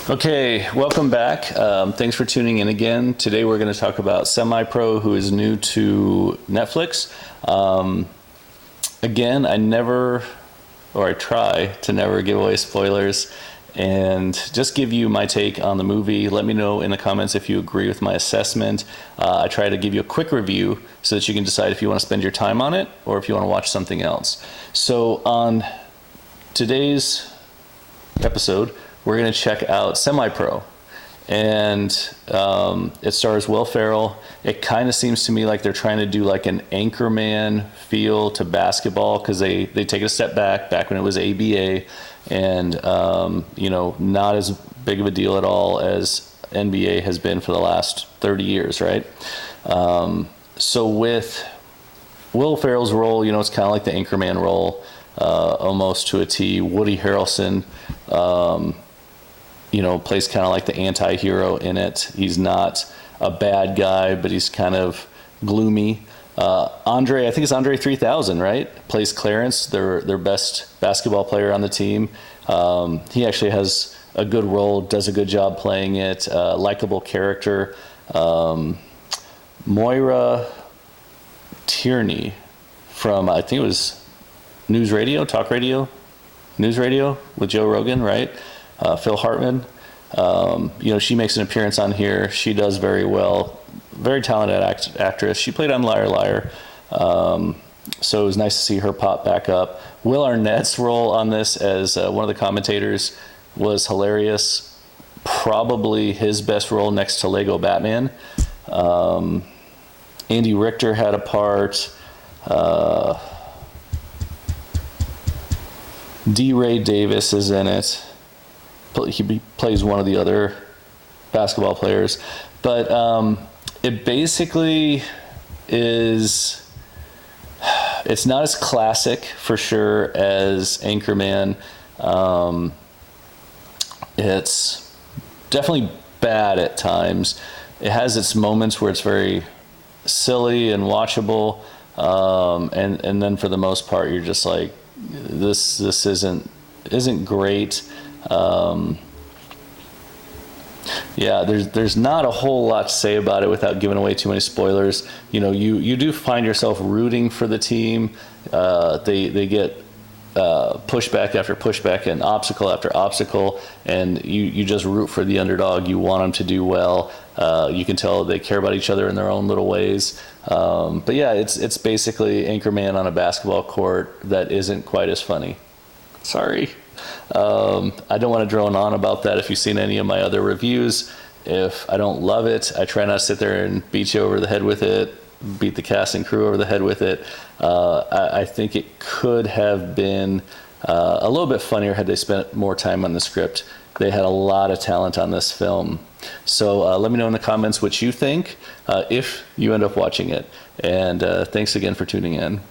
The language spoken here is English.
Okay, welcome back. Thanks for tuning in again. Today we're going to talk about Semi-Pro, who is new to Netflix. Again, I try to never give away spoilers and just give you my take on the movie. Let me know in the comments if you agree with my assessment. I try to give you a quick review so that you can decide if you want to spend your time on it or if you want to watch something else. So on today's episode, we're going to check out Semi-Pro, and it stars Will Ferrell. It kind of seems to me like they're trying to do like an Anchorman feel to basketball, because they take a step back when it was ABA, and not as big of a deal at all as NBA has been for the last 30 years, right? So with Will Ferrell's role, it's kind of like the Anchorman role, almost to a T. Woody Harrelson plays kind of like the anti-hero in it. He's not a bad guy, but he's kind of gloomy. I think it's Andre 3000, right? Plays Clarence, their best basketball player on the team. He actually has a good role, does a good job playing it, likable character. Moira Tierney from, I think it was News Radio with Joe Rogan, right? Phil Hartman, she makes an appearance on here. She does very well. Very talented actress. She played on Liar Liar. So it was nice to see her pop back up. Will Arnett's role on this as one of the commentators was hilarious. Probably his best role next to Lego Batman. Andy Richter had a part. D. Ray Davis is in it. He plays one of the other basketball players, but it basically is, it's not as classic for sure as Anchorman. It's definitely bad at times. It has its moments where it's very silly and watchable, and then for the most part you're just like, this isn't great. There's not a whole lot to say about it without giving away too many spoilers. You do find yourself rooting for the team. They get pushback after pushback and obstacle after obstacle, and you just root for the underdog. You want them to do well. You can tell they care about each other in their own little ways. But yeah, it's basically Anchorman on a basketball court that isn't quite as funny. Sorry. I don't want to drone on about that. If you've seen any of my other reviews, if I don't love it, I try not to sit there and beat you over the head with it, beat the cast and crew over the head with it. I think it could have been a little bit funnier had they spent more time on the script. They had a lot of talent on this film. So let me know in the comments what you think if you end up watching it. And thanks again for tuning in.